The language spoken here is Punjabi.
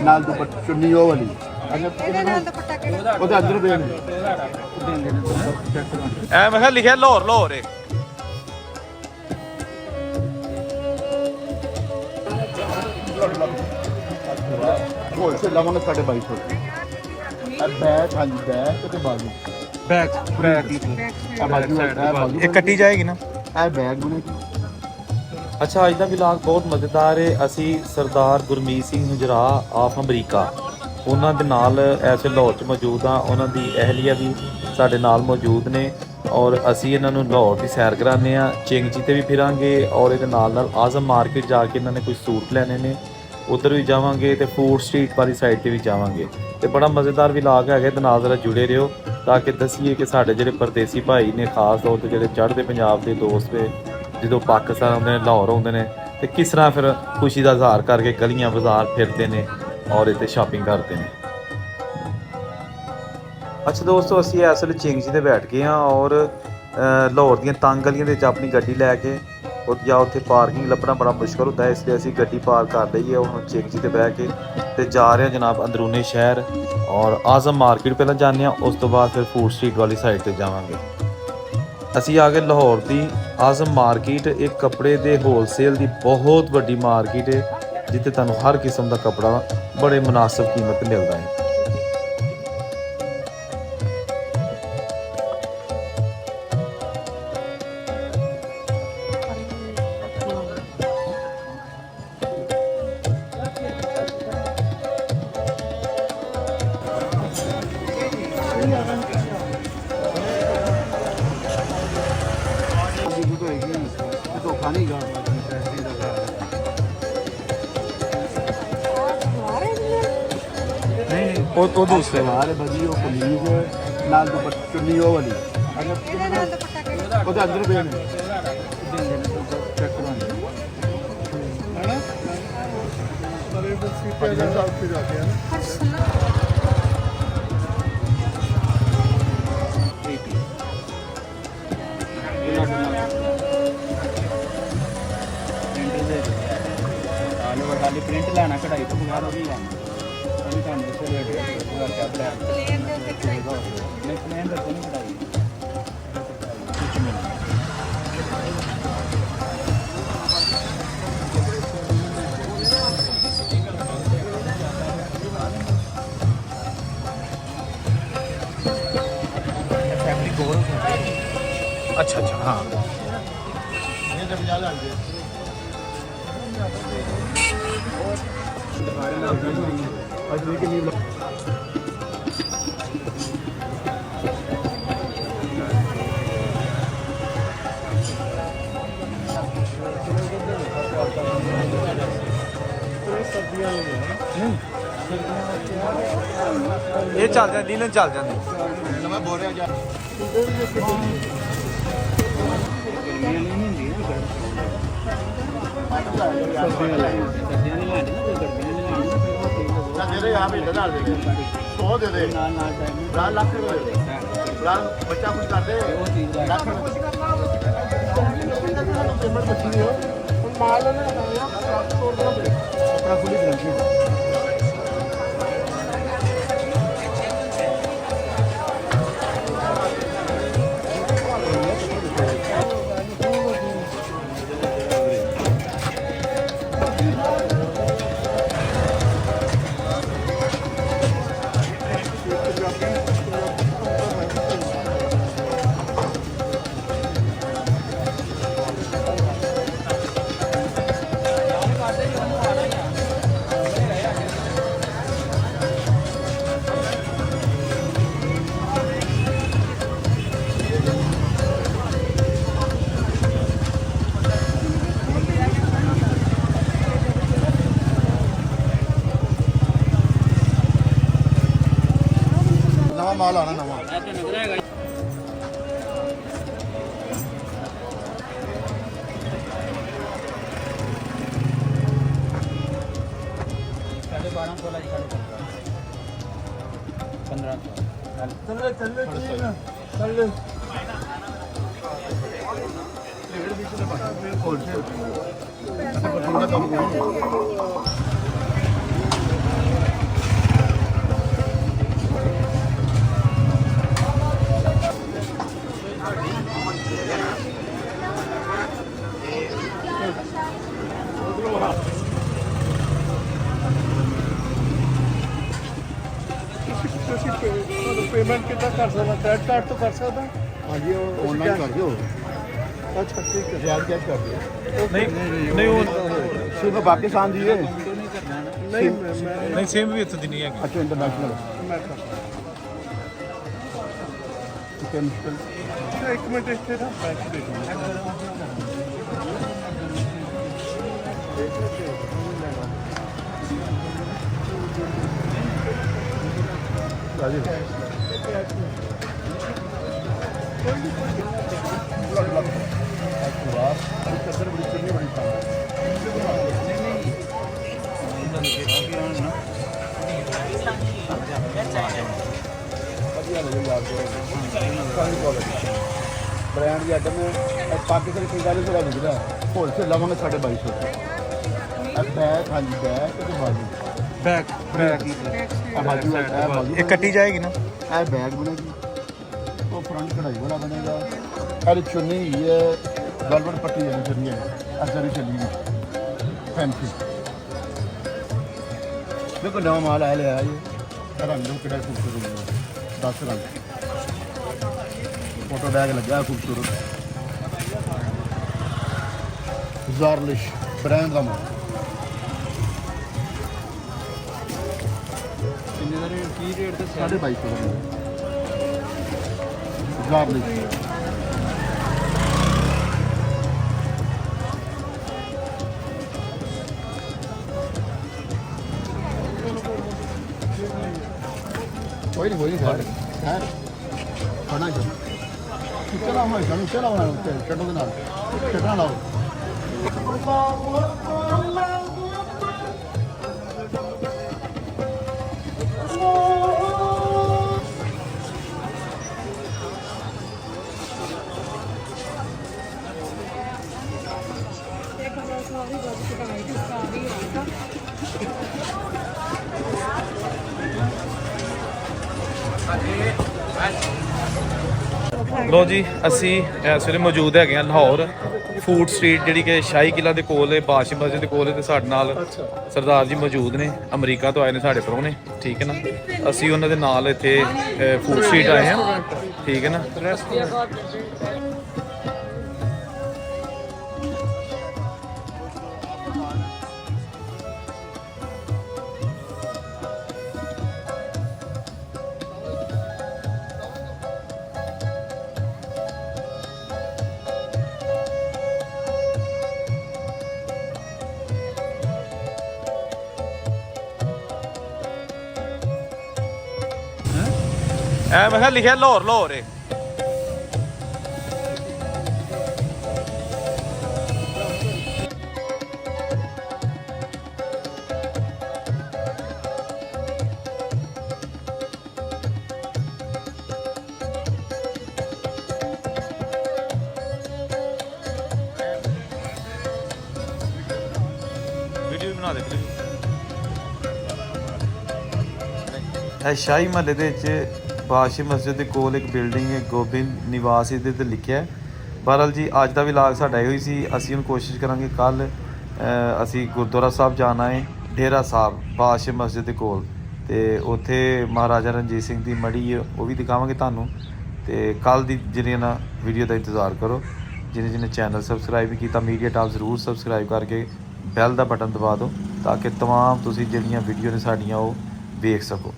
ਨਾਲ ਦੁਪੱਟਾ ਚੁੰਨੀ ਉਹ ਵਾਲੀ ਇਹਦੇ ਨਾਲ ਦੁਪੱਟਾ ਕਿਹੜਾ ਉਹਦੇ ਅੰਦਰ ਦੇ ਨੇ ਐ ਮੈਂ ਕਿਹਾ ਲਿਖਿਆ ਲਾਹੌਰ ਲਾਹੌਰ ਏ। ਉਹ ਸੇ ਲਾਉਣ ਸਾਡੇ 2200 ਆ ਬੈਗ ਹਾਂਜੀ ਬੈਗ ਤੇ ਬਾਜੂ ਬੈਕ ਆ ਬਾਜੂ ਇਹ ਕੱਟੀ ਜਾਏਗੀ ਨਾ। ਇਹ ਬੈਗ ਬਣੇ ਅੱਛਾ, ਅੱਜ ਦਾ ਵਲੌਗ ਬਹੁਤ ਮਜ਼ੇਦਾਰ ਹੈ। ਅਸੀਂ ਸਰਦਾਰ ਗੁਰਮੀਤ ਸਿੰਘ ਹੁਜਰਾ ਆਫ ਅਮਰੀਕਾ ਉਹਨਾਂ ਦੇ ਨਾਲ ਐਸੇ ਲਾਹੌਰ 'ਚ ਮੌਜੂਦ ਹਾਂ। ਉਹਨਾਂ ਦੀ ਅਹਿਲੀਆ ਵੀ ਸਾਡੇ ਨਾਲ ਮੌਜੂਦ ਨੇ ਔਰ ਅਸੀਂ ਇਹਨਾਂ ਨੂੰ ਲਾਹੌਰ ਦੀ ਸੈਰ ਕਰਾਉਂਦੇ ਹਾਂ। ਚਿੰਗਜੀ ਤੇ ਵੀ ਫਿਰਾਂਗੇ ਔਰ ਇਹਦੇ ਨਾਲ ਨਾਲ ਆਜ਼ਮ ਮਾਰਕੀਟ ਜਾ ਕੇ ਇਹਨਾਂ ਨੇ ਕੋਈ ਸੂਟ ਲੈਣੇ ਨੇ, ਉੱਧਰ ਵੀ ਜਾਵਾਂਗੇ ਤੇ ਫੂਡ ਸਟਰੀਟ ਵਾਲੀ ਸਾਈਡ ਤੇ ਵੀ ਜਾਵਾਂਗੇ। ਤੇ ਬੜਾ ਮਜ਼ੇਦਾਰ ਵਲੌਗ ਹੈਗਾ, ਤੇ ਨਾਲ ਜ਼ਰਾ ਜੁੜੇ ਰਹੋ ਤਾਂ ਕਿ ਦਸੀਏ ਕਿ ਸਾਡੇ ਜਿਹੜੇ ਪਰਦੇਸੀ ਭਾਈ ਨੇ, ਖਾਸ ਤੌਰ ਤੇ ਜਿਹੜੇ ਚੜ੍ਹਦੇ ਪੰਜਾਬ ਦੇ ਦੋਸਤ ਨੇ, ਜਦੋਂ ਪਾਕਿਸਤਾਨ ਆਉਂਦੇ ਨੇ, ਲਾਹੌਰ ਆਉਂਦੇ ਨੇ, ਤੇ ਕਿਸ ਤਰ੍ਹਾਂ ਫਿਰ ਖੁਸ਼ੀ ਦਾ ਇਜ਼ਹਾਰ ਕਰਕੇ ਗਲੀਆਂ ਬਾਜ਼ਾਰ ਫਿਰਦੇ ਨੇ ਔਰ ਇੱਥੇ ਸ਼ਾਪਿੰਗ ਕਰਦੇ ਨੇ। ਅੱਛਾ ਦੋਸਤੋ, ਅਸੀਂ ਇਸ ਵੇਲੇ ਚਿੰਗਜੀ ਤੇ ਬੈਠ ਗਏ ਹਾਂ ਔਰ ਲਾਹੌਰ ਦੀਆਂ ਤੰਗ ਗਲੀਆਂ ਦੇ ਵਿੱਚ ਆਪਣੀ ਗੱਡੀ ਲੈ ਕੇ ਜਾਂ ਉੱਥੇ ਪਾਰਕਿੰਗ ਲੱਭਣਾ ਬੜਾ ਮੁਸ਼ਕਲ ਹੁੰਦਾ ਹੈ, ਇਸ ਲਈ ਅਸੀਂ ਗੱਡੀ ਪਾਰਕ ਕਰ ਲਈ ਹੈ। ਹੁਣ ਚਿੰਗਜੀ ਤੇ ਬਹਿ ਕੇ ਤੇ ਜਾ ਰਹੇ ਹਾਂ ਜਨਾਬ ਅੰਦਰੂਨੀ ਸ਼ਹਿਰ ਔਰ ਆਜ਼ਮ ਮਾਰਕੀਟ ਪਹਿਲਾਂ ਜਾਂਦੇ ਹਾਂ, ਉਸ ਤੋਂ ਬਾਅਦ ਫਿਰ ਫੂਡ ਸਟਰੀਟ ਵਾਲੀ ਸਾਈਡ ਤੇ ਜਾਵਾਂਗੇ। ਅਸੀਂ ਆ ਗਏ ਲਾਹੌਰ ਦੀ ਆਜ਼ਮ ਮਾਰਕੀਟ। ਇੱਕ ਕੱਪੜੇ ਦੇ ਹੋਲਸੇਲ ਦੀ ਬਹੁਤ ਵੱਡੀ ਮਾਰਕੀਟ ਹੈ ਜਿੱਥੇ ਤੁਹਾਨੂੰ ਹਰ ਕਿਸਮ ਦਾ ਕੱਪੜਾ ਬੜੇ ਮੁਨਾਸਬ ਕੀਮਤ ਤੇ ਮਿਲਦਾ ਹੈ। ਧੋਖਾ ਨਹੀਂ ਗਾ ਨਹੀਂ ਉਹ ਦੂਸਰੇ ਵਾਲੇ ਬਜੀ ਉਹ ਕਮੀਜ਼ ਨਾਲ ਦੁਪੱਟਾ ਚੁੰਨੀ ਉਹ ਵਾਲੀ ਇਹਦੇ ਨਾਲ ਦੁਪੱਟਾ ਕਿਹੜਾ ਉਹਦੇ ਅੰਦਰ ਦੇ ਨੇ ਚੈੱਕ ਕਰਾਂਗੇ खाली प्रिंट लेना कढ़ाई तो बगैर वो भी लेना अभी काम से रेट है क्या ब्रांड प्लेन ਦੇ ਉੱਤੇ ਕਢਾਈ नहीं प्लेन तो नहीं कढ़ाई फैब्रिक और अच्छा अच्छा हाँ ये जब याद आ गया ਅੱਜ ਵੀ ਕਿੰਨੀ ਇਹ ਚੱਲ ਜਾਂਦੀ ਲੀਲਨ ਚੱਲ ਜਾਂਦੀ ਨਵਾਂ ਬੋਲ ਰਿਹਾ ਯਾਰ गर्मियां नहीं होंदी ना सर्दियां नहीं लेंदी ना गर्मियां नहीं लेंदी ਦੇ ਦੇ ਆ ਵੀ ਲਗਾ ਦੇ 100 ਦੇ ਦੇ नाल नाल टाइम ਬੜਾ ਲੱਖ ਦੇ ਦੇ ਬੜਾ ਬੱਚਾ ਕੁਝ ਕਰ ਦੇ वो चीज ਲੱਖ ਪੇਮੈਂਟ ਬੱਚੀ ਨਹੀਂ ਹੋ ਹੁਣ ਮਾਲ ਉਹਨੇ ਆਪਣਾ ਫੁੱਲੀ ਗਰੰਟੀ ਮਾਲ ਆਣਾ ਨਵਾਂ ऐसे नजर आएगा साढ़े 1200 1500 ਚੱਲੇ ਹੋਲਸੇਲ ਪੇਮੈਂਟ ਕਿੱਦਾਂ ਕਰ ਸਕਦਾ? ਕ੍ਰੈਡਿਟ ਕਾਰਡ ਤੋਂ ਕਰ ਸਕਦਾ? ਹਾਂਜੀ ਉਹ ਆਨਲਾਈਨ ਕਰ ਦਿਓ ਅੱਛਾ ਠੀਕ ਹੈ। ਜਾਂ ਕੈਸ਼ ਕਰ ਦਿਓ ਨਹੀਂ ਉਹ ਸਿਰਫ ਪਾਕਿਸਤਾਨ ਦੀ ਹੈ ਨਹੀਂ ਮੈਂ ਨਹੀਂ ਸੇਮ ਵੀ ਇੱਥੇ ਦੀ ਨਹੀਂ ਹੈਗੀ। ਅੱਛਾ ਇੰਟਰਨੈਸ਼ਨਲ ਮੈਂ ਕਰਦਾ। ਮੁਸ਼ਕਿਲ ਇੱਕ ਮਿੰਟ ਇੱਥੇ ਨਾ ਬੈਂਕ ਦੇ ਦਿਓ। ਰਾਜੀ ਚੱਦਰ ਬੜੀ ਚੰਗੀ ਬੜੀ ਵਧੀਆ ਲੱਗੇ ਯਾਰ ਬ੍ਰਾਂਡ ਦੀ ਆਈਟਮ ਪਾਕਿਸਤਾਨੀ ਸਿੰਗਾਲੇ ਥੋੜਾ ਵਿਕਦਾ ਹੋਲਸੇਲ ਲਵਾਂਗੇ 2250 ਇਹ ਬੈਗ ਹਾਂਜੀ ਬੈਗ ਤੇ ਬਾਜੂ ਬੈਕ ਇਹ ਬਾਜੂ ਇਹ ਬਾਜੂ ਇਹ ਕੱਟੀ ਜਾਏਗੀ ਨਾ। ਇਹ ਬੈਗ ਬਣੇਗੀ ਉਹ ਫਰੰਟ ਕਢਾਈ ਵਾਲਾ ਬਣੇਗਾ ਇਹ ਚੁੰਨੀ ਹੀ ਹੈ ਗਲਵਟ ਪੱਟੀ ਵਾਲੀ ਚੁੰਨੀ ਹੈ ਅਸਰੀ ਚੱਲੀ ਗਈ ਫੈਂਸੀ ਦੇਖੋ ਨਵਾਂ ਮਾਲ ਆਇਆ ਲਿਆ ਇਹ ਰੰਗ ਨੂੰ ਕਿਹੜਾ ਖੂਬਸੂਰਤ ਹੈ 10 ਰੰਗ ਫੋਟੋ ਬੈਗ ਲੱਗਾ ਖੂਬਸੂਰਤ ਜ਼ਾਰਲਿਸ਼ ਬ੍ਰਾਂਡ ਦਾ ਮਾਲ ਕਿੰਨੇ ਦਾ ਰੇਟ ਕੀ ਰੇਟ ਤੇ 2250 ਦਾ ਜ਼ਾਰਲਿਸ਼ ਕੋਈ ਨਹੀਂ ਹੈ ਖਾਣਾ ਚਾਹੀਦਾ ਕਿਹੜਾ ਹੋਇਆ ਸਾਨੂੰ ਕਿਹੜਾ ਹੋਣਾ ਉੱਤੇ ਛੱਡੋ ਦੇ ਨਾਲ ਛੱਡਣਾ ਲਾਓ ਇੱਕ ਵਾਰ ਸਾਰੀ ਗੱਲ ਕਢਾਈ ਤੇ ਸਾਰੀ ਆਤਾ ਲੋ ਜੀ ਅਸੀਂ ਇਸ ਵੇਲੇ ਮੌਜੂਦ ਹੈਗੇ ਹਾਂ ਲਾਹੌਰ ਫੂਡ ਸਟਰੀਟ ਜਿਹੜੀ ਕਿ ਸ਼ਾਹੀ ਕਿਲਾ ਦੇ ਕੋਲ ਹੈ ਬਾਦਸ਼ਾਹ ਮਸਜਿਦ ਦੇ ਕੋਲ ਹੈ ਤੇ ਸਾਡੇ ਨਾਲ ਸਰਦਾਰ ਜੀ ਮੌਜੂਦ ਨੇ ਅਮਰੀਕਾ ਤੋਂ ਆਏ ਨੇ ਸਾਡੇ ਪ੍ਰਾਹੁਣੇ ਠੀਕ ਹੈ ਨਾ ਅਸੀਂ ਉਹਨਾਂ ਦੇ ਨਾਲ ਇੱਥੇ ਫੂਡ ਸਟਰੀਟ ਆਏ ਹਾਂ ਠੀਕ ਹੈ ਨਾ ਮੈਂ ਕਿਹਾ ਲਿਖਿਆ ਲਾਹੌਰ ਲਾਹੌਰ ਹੈ ਵੀਡੀਓ ਬਣਾ ਦੇ ਇਹ ਸ਼ਾਹੀ ਮਹੱਲੇ ਦੇ ਵਿੱਚ ਬਾਦਸ਼ਾਹ ਮਸਜਿਦ ਦੇ ਕੋਲ ਇੱਕ ਬਿਲਡਿੰਗ ਹੈ ਗੋਬਿੰਦ ਨਿਵਾਸ ਇਹਦੇ ਤੇ ਲਿਖਿਆ ਹੈ ਬਹਰਹਾਲ ਜੀ ਅੱਜ ਦਾ ਵਲੌਗ ਸਾਡਾ ਇਹੋ ਹੀ ਸੀ ਅਸੀਂ ਹੁਣ ਕੋਸ਼ਿਸ਼ ਕਰਾਂਗੇ ਕੱਲ ਅਸੀਂ ਗੁਰਦੁਆਰਾ ਸਾਹਿਬ ਜਾਣਾ ਹੈ ਡੇਰਾ ਸਾਹਿਬ ਬਾਦਸ਼ਾਹ ਮਸਜਿਦ ਦੇ ਕੋਲ ਤੇ ਉੱਥੇ ਮਹਾਰਾਜਾ ਰਣਜੀਤ ਸਿੰਘ ਦੀ ਮੜੀ ਹੈ ਉਹ ਵੀ ਦਿਖਾਵਾਂਗੇ ਤੁਹਾਨੂੰ ਤੇ ਕੱਲ ਦੀ ਜਿਹੜੀ ਨਾ ਵੀਡੀਓ ਦਾ ਇੰਤਜ਼ਾਰ ਕਰੋ ਜਿਹਨੇ ਚੈਨਲ ਸਬਸਕ੍ਰਾਈਬ ਕੀਤਾ ਮੀਡੀਆ ਟਾਪ ਜ਼ਰੂਰ ਸਬਸਕ੍ਰਾਈਬ ਕਰਕੇ ਬੈਲ ਦਾ ਬਟਨ ਦਬਾ ਦਿਓ ਤਾਂ ਕਿ ਤਮਾਮ ਤੁਸੀਂ ਜਿਹੜੀਆਂ ਵੀਡੀਓ ਨੇ ਸਾਡੀਆਂ ਉਹ ਵੇਖ ਸਕੋ।